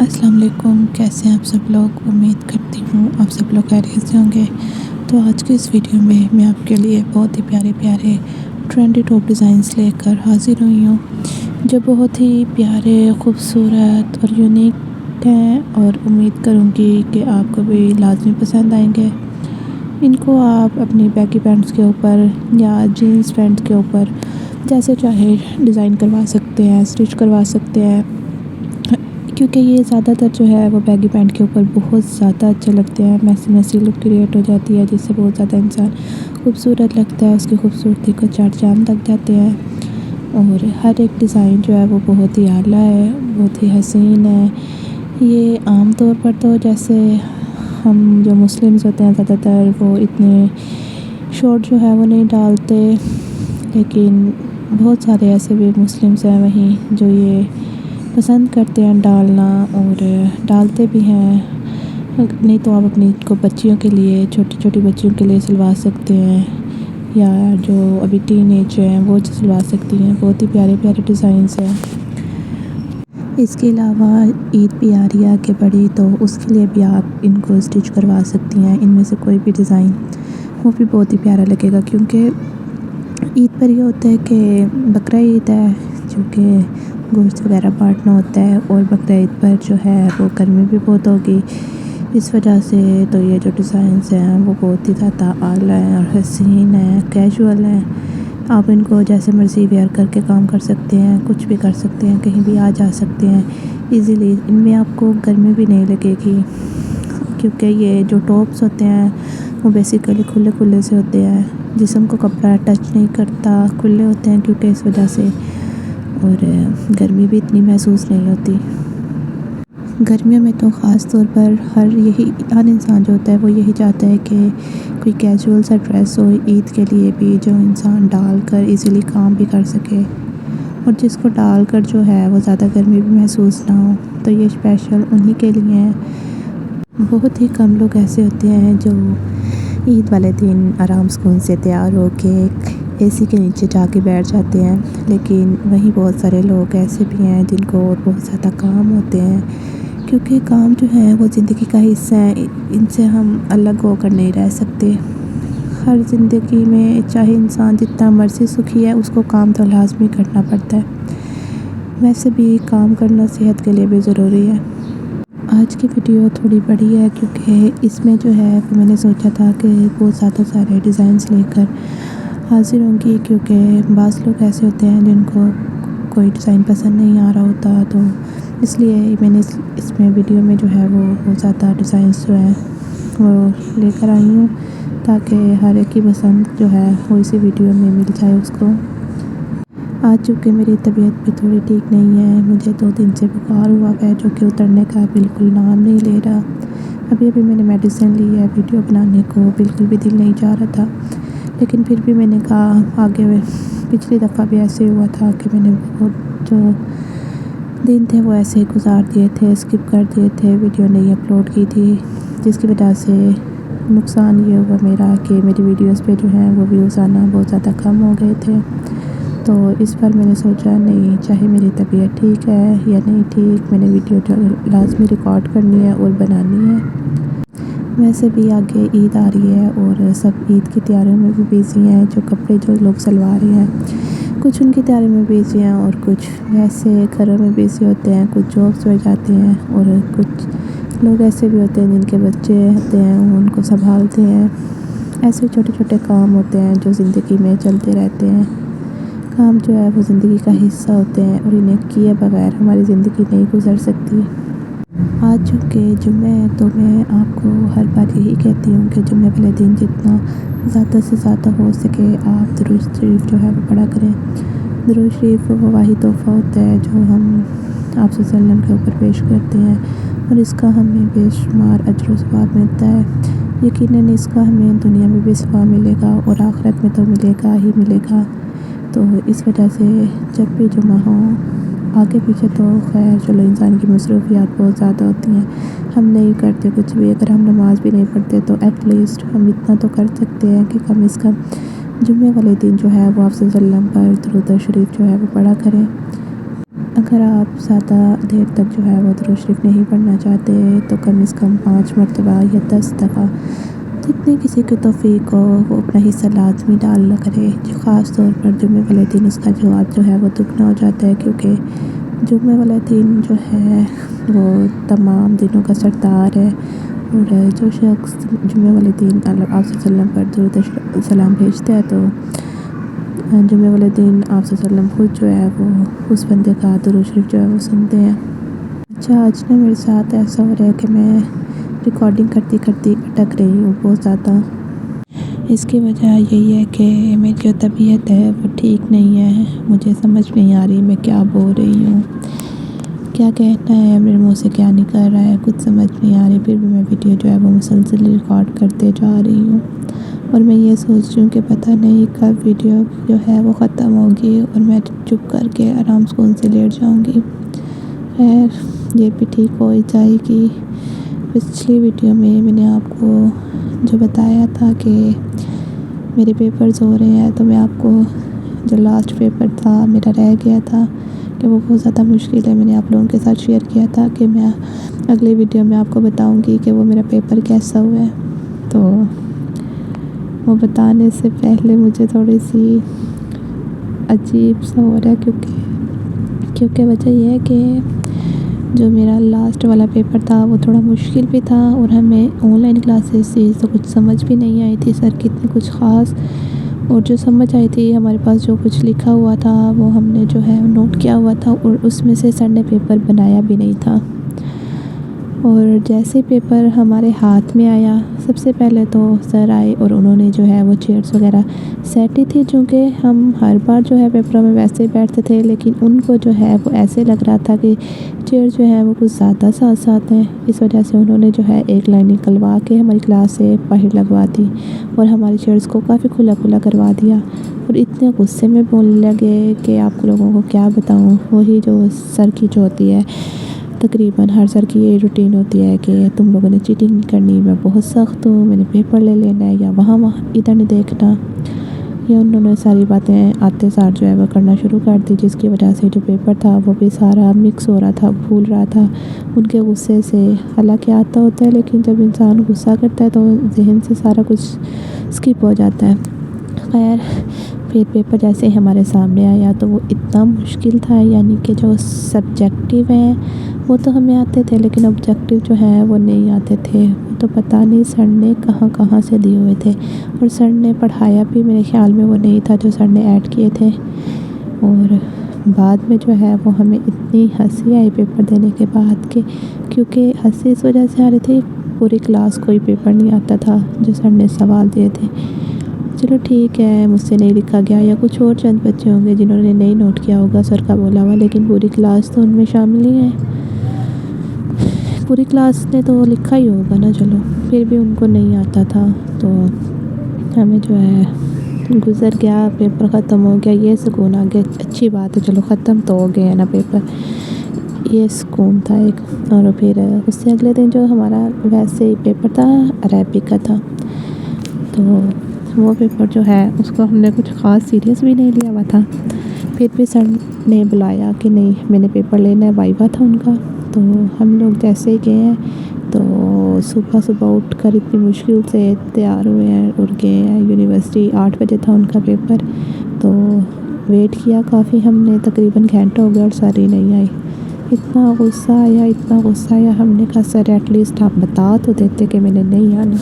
السلام علیکم، کیسے ہیں آپ سب لوگ؟ امید کرتی ہوں آپ سب لوگ خیریت سے ہوں گے۔ تو آج کے اس ویڈیو میں آپ کے لیے بہت ہی پیارے پیارے ٹرینڈی ٹاپ ڈیزائنز لے کر حاضر ہوئی ہوں، جو بہت ہی پیارے، خوبصورت اور یونیک ہیں، اور امید کروں گی کہ آپ کو بھی لازمی پسند آئیں گے۔ ان کو آپ اپنی بیگی پینٹس کے اوپر یا جینس پینٹ کے اوپر جیسے چاہے ڈیزائن کروا سکتے ہیں، اسٹچ کروا سکتے ہیں، کیونکہ یہ زیادہ تر جو ہے وہ بیگی پینٹ کے اوپر بہت زیادہ اچھے لگتے ہیں۔ میسی لک کریٹ ہو جاتی ہے، جس سے بہت زیادہ انسان خوبصورت لگتا ہے، اس کی خوبصورتی کو چار چاند لگ جاتے ہیں، اور ہر ایک ڈیزائن جو ہے وہ بہت ہی اعلیٰ ہے، بہت ہی حسین ہے۔ یہ عام طور پر تو جیسے ہم جو مسلمز ہوتے ہیں زیادہ تر وہ اتنے شارٹ جو ہے وہ نہیں ڈالتے، لیکن بہت سارے ایسے بھی مسلمز ہیں وہیں جو یہ پسند کرتے ہیں ڈالنا، اور ڈالتے بھی ہیں۔ نہیں تو آپ اپنی کو بچیوں کے لیے، چھوٹی چھوٹی بچیوں کے لیے سلوا سکتے ہیں، یا جو ابھی ٹین ایج ہیں وہ سلوا سکتی ہیں۔ بہت ہی پیارے پیارے ڈیزائنز ہیں۔ اس کے علاوہ عید بھی آ رہی ہے آگے بڑی، تو اس کے لیے بھی آپ ان کو اسٹچ کروا سکتی ہیں۔ ان میں سے کوئی بھی ڈیزائن وہ بھی بہت ہی پیارا لگے گا، کیونکہ عید پر یہ ہوتا ہے کہ بقرہ عید ہے، جو کہ گوشت وغیرہ بانٹنا ہوتا ہے، اور بقرہ عید پر جو ہے وہ گرمی بھی بہت ہوگی، اس وجہ سے تو یہ جو ڈیزائنز ہیں وہ بہت ہی زیادہ اعلیٰ ہیں اور حسین ہیں، کیجول ہیں۔ آپ ان کو جیسے مرضی ویئر کر کے کام کر سکتے ہیں، کچھ بھی کر سکتے ہیں، کہیں بھی آ جا سکتے ہیں ایزیلی۔ ان میں آپ کو گرمی بھی نہیں لگے گی، کیونکہ یہ جو ٹاپس ہوتے ہیں وہ بیسیکلی کھلے کھلے سے ہوتے ہیں، جسم کو کپڑا ٹچ نہیں کرتا، کھلے ہوتے ہیں، کیونکہ اس وجہ سے، اور گرمی بھی اتنی محسوس نہیں ہوتی۔ گرمیوں میں تو خاص طور پر ہر انسان جو ہوتا ہے وہ یہی چاہتا ہے کہ کوئی کیجول سا ڈریس ہو عید کے لیے بھی، جو انسان ڈال کر ایزیلی کام بھی کر سکے، اور جس کو ڈال کر جو ہے وہ زیادہ گرمی بھی محسوس نہ ہو۔ تو یہ اسپیشل انہی کے لیے ہیں۔ بہت ہی کم لوگ ایسے ہوتے ہیں جو عید والے دن آرام سکون سے تیار ہو کے اے سی کے نیچے جا کے بیٹھ جاتے ہیں، لیکن وہیں بہت سارے لوگ ایسے بھی ہیں جن کو اور بہت زیادہ کام ہوتے ہیں، کیونکہ کام جو ہے وہ زندگی کا حصہ ہے، ان سے ہم الگ ہو کر نہیں رہ سکتے۔ ہر زندگی میں چاہے انسان جتنا مرضی سکھی ہے، اس کو کام تو لازمی کرنا پڑتا ہے۔ ویسے بھی کام کرنا صحت کے لیے بھی ضروری ہے۔ آج کی ویڈیو تھوڑی بڑی ہے، کیونکہ اس میں جو ہے میں نے سوچا تھا کہ بہت زیادہ سارے ڈیزائنز لے کر حاضر ہوں گی، کیونکہ بعض لوگ ایسے ہوتے ہیں جن کو کوئی ڈیزائن پسند نہیں آ رہا ہوتا، تو اس لیے میں نے اس میں ویڈیو میں جو ہے وہ بہت زیادہ ڈیزائنز جو ہیں وہ لے کر آئی ہوں، تاکہ ہر ایک کی پسند جو ہے وہ اسی ویڈیو میں مل جائے اس کو۔ آج چونکہ میری طبیعت بھی تھوڑی ٹھیک نہیں ہے، مجھے 2 دن سے بخار ہوا ہے، جو کہ اترنے کا بالکل نام نہیں لے رہا۔ ابھی میں نے میڈیسن لی ہے، ویڈیو بنانے کو بالکل بھی دل نہیں چاہ رہا تھا، لیکن پھر بھی میں نے کہا آگے پچھلی دفعہ بھی ایسے ہوا تھا کہ میں نے بہت جو دن تھے وہ ایسے گزار دیے تھے، اسکپ کر دیے تھے، ویڈیو نہیں اپلوڈ کی تھی، جس کی وجہ سے نقصان یہ ہوا میرا کہ میری ویڈیوز پہ جو ہیں وہ ویوز آنا بہت زیادہ کم ہو گئے تھے۔ تو اس پر میں نے سوچا نہیں، چاہے میری طبیعت ٹھیک ہے یا نہیں ٹھیک، میں نے ویڈیو جو لازمی ریکارڈ کرنی ہے اور بنانی ہے۔ ویسے بھی آگے عید آ رہی ہے، اور سب عید کی تیاریوں میں بھی بیزی ہیں، جو کپڑے جو لوگ سلوا رہے ہیں، کچھ ان کی تیاری میں بیزی ہیں، اور کچھ ویسے گھروں میں بیزی ہوتے ہیں، کچھ جابس پہ جاتے ہیں، اور کچھ لوگ ایسے بھی ہوتے ہیں جن کے بچے ہوتے ہیں وہ ان کو سنبھالتے ہیں۔ ایسے چھوٹے چھوٹے کام ہوتے ہیں جو زندگی میں چلتے رہتے ہیں۔ کام جو ہے وہ زندگی کا حصہ ہوتے ہیں، اور انہیں کیے بغیر ہماری زندگی نہیں گزر سکتی۔ آج چونکہ جمعہ ہے، تو میں آپ کو ہر بار یہی کہتی ہوں کہ جمعہ والے دن جتنا زیادہ سے زیادہ ہو سکے آپ درود شریف جو ہے وہ پڑھا کریں۔ درود شریف وہ واحد تحفہ ہوتا ہے جو ہم آپ صلی اللہ علیہ وسلم کے اوپر پیش کرتے ہیں، اور اس کا ہمیں بے شمار اجر و ثواب ملتا ہے۔ یقیناً اس کا ہمیں دنیا میں بھی ثواب ملے گا، اور آخرت میں تو ملے گا ہی ملے گا۔ تو اس وجہ سے جب بھی جمعہ ہو، آگے پیچھے تو خیر چلو انسان کی مصروفیات بہت زیادہ ہوتی ہیں، ہم نہیں کرتے کچھ بھی، اگر ہم نماز بھی نہیں پڑھتے تو ایٹ لیسٹ ہم اتنا تو کر سکتے ہیں کہ کم از کم جمعہ والے دن جو ہے وہ آپ صلی اللہ علیہ وسلم پر درود شریف جو ہے وہ پڑھا کریں۔ اگر آپ زیادہ دیر تک جو ہے وہ درود شریف نہیں پڑھنا چاہتے تو کم از کم 5 مرتبہ یا 10 دفعہ جتنی کسی کی توفیق ہو وہ اپنا حصہ لازمی ڈالنا کرے، جو خاص طور پر جمعے والے دن اس کا جواب جو ہے وہ دگنا ہو جاتا ہے، کیونکہ جمعے والا دن جو ہے وہ تمام دنوں کا سردار ہے، اور جو شخص جمعے والے دن آپ صلی اللہ علیہ وسلم پر درود سلام بھیجتا ہے تو جمعے والے دن آپ صلی اللہ علیہ وسلم خود جو ہے وہ اس بندے کا درود شریف جو ہے وہ سنتے ہیں۔ اچھا، آج نا میرے ساتھ ایسا ہو رہا ہے کہ میں ریکارڈنگ کرتی کرتی اٹک رہی ہوں بہت زیادہ۔ اس کی وجہ یہی ہے کہ میری جو طبیعت ہے وہ ٹھیک نہیں ہے، مجھے سمجھ نہیں آ رہی میں کیا بول رہی ہوں، کیا کہنا ہے، میرے منہ سے کیا نکل رہا ہے، کچھ سمجھ نہیں آ رہی، پھر بھی میں ویڈیو جو ہے وہ مسلسل ریکارڈ کرتے جا رہی ہوں، اور میں یہ سوچ رہی ہوں کہ پتہ نہیں کب ویڈیو جو ہے وہ ختم ہوگی اور میں چپ کر کے آرام سکون سے لیٹ جاؤں گی۔ خیر، یہ بھی ٹھیک ہو ہی جائے گی۔ پچھلی ویڈیو میں میں نے آپ کو جو بتایا تھا کہ میرے پیپرز ہو رہے ہیں، تو میں آپ کو جو لاسٹ پیپر تھا میرا رہ گیا تھا کہ وہ بہت زیادہ مشکل ہے، میں نے آپ لوگوں کے ساتھ شیئر کیا تھا کہ میں اگلی ویڈیو میں آپ کو بتاؤں گی کہ وہ میرا پیپر کیسا ہوا ہے۔ تو وہ بتانے سے پہلے مجھے تھوڑی سی عجیب سا ہو رہا ہے، کیونکہ وجہ یہ ہے کہ جو میرا لاسٹ والا پیپر تھا وہ تھوڑا مشکل بھی تھا، اور ہمیں آن لائن کلاسز تھی تو کچھ سمجھ بھی نہیں آئی تھی سر کی اتنی کچھ خاص، اور جو سمجھ آئی تھی ہمارے پاس جو کچھ لکھا ہوا تھا وہ ہم نے جو ہے نوٹ کیا ہوا تھا، اور اس میں سے سر نے پیپر بنایا بھی نہیں تھا۔ اور جیسے پیپر ہمارے ہاتھ میں آیا، سب سے پہلے تو سر آئے اور انہوں نے جو ہے وہ چیئرس وغیرہ سیٹ ہی تھی، چونکہ ہم ہر بار جو ہے پیپروں میں ویسے ہی بیٹھتے تھے، لیکن ان کو جو ہے وہ ایسے لگ رہا تھا کہ چیئر جو ہے وہ کچھ زیادہ ساتھ ساتھ ہیں، اس وجہ سے انہوں نے جو ہے ایک لائن نکلوا کے ہماری کلاس سے باہر لگوا دی اور ہماری چیئرس کو کافی کھلا کھلا کروا دیا، اور اتنے غصے میں بولنے لگے کہ آپ لوگوں کو کیا بتاؤں، وہی جو سر کی جو ہوتی ہے، تقریباً ہر سر کی یہ روٹین ہوتی ہے کہ تم لوگوں نے چیٹنگ نہیں کرنی، میں بہت سخت ہوں، میں نے پیپر لے لینا ہے، یا وہاں ادھر نہیں دیکھنا، یہ انہوں نے ساری باتیں آتے سار جو ہے وہ کرنا شروع کر دی، جس کی وجہ سے جو پیپر تھا وہ بھی سارا مکس ہو رہا تھا، بھول رہا تھا ان کے غصے سے۔ حالانکہ آتا ہوتا ہے، لیکن جب انسان غصہ کرتا ہے تو ذہن سے سارا کچھ اسکپ ہو جاتا ہے۔ خیر، پھر پیپر جیسے ہمارے سامنے آیا تو وہ اتنا مشکل تھا، یعنی کہ جو سبجیکٹیو ہیں وہ تو ہمیں آتے تھے، لیکن آبجیکٹیو جو ہیں وہ نہیں آتے تھے، وہ تو پتہ نہیں سر نے کہاں کہاں سے دیے ہوئے تھے، اور سر نے پڑھایا بھی میرے خیال میں وہ نہیں تھا جو سر نے ایڈ کیے تھے۔ اور بعد میں جو ہے وہ ہمیں اتنی ہنسی آئی پیپر دینے کے بعد کہ کیونکہ ہنسی اس وجہ سے آ رہی تھی، پوری کلاس کوئی پیپر نہیں آتا تھا جو سر نے سوال دیے تھے۔ چلو ٹھیک ہے، مجھ سے نہیں لکھا گیا، یا کچھ اور چند بچے ہوں گے جنہوں نے نہیں نوٹ کیا ہوگا سر کا بولا ہوا، لیکن پوری کلاس تو ان میں شامل ہی ہے، پوری کلاس نے تو لکھا ہی ہوگا نا، چلو پھر بھی ان کو نہیں آتا تھا، تو ہمیں جو ہے گزر گیا، پیپر ختم ہو گیا، یہ سکون آ گیا، اچھی بات ہے، چلو ختم تو ہو گیا ہے نا پیپر، یہ سکون تھا ایک۔ اور پھر اس سے اگلے دن جو ہمارا ویسے ہی پیپر تھا عربک کا تھا، تو وہ پیپر جو ہے اس کو ہم نے کچھ خاص سیریس بھی نہیں لیا ہوا تھا، پھر بھی سر نے بلایا کہ نہیں میں نے پیپر لینا ہے، وائوا تھا ان کا، تو ہم لوگ جیسے ہی گئے ہیں تو صبح اٹھ کر اتنی مشکل سے تیار ہوئے ہیں اور گئے ہیں یونیورسٹی، 8 بجے تھا ان کا پیپر، تو ویٹ کیا کافی ہم نے، تقریباً گھنٹہ ہو گیا اور سر ہی نہیں آئی، اتنا غصہ آیا، اتنا غصہ آیا، ہم نے کہا سر ایٹ لیسٹ آپ بتا تو دیتے کہ میں نے نہیں آنا۔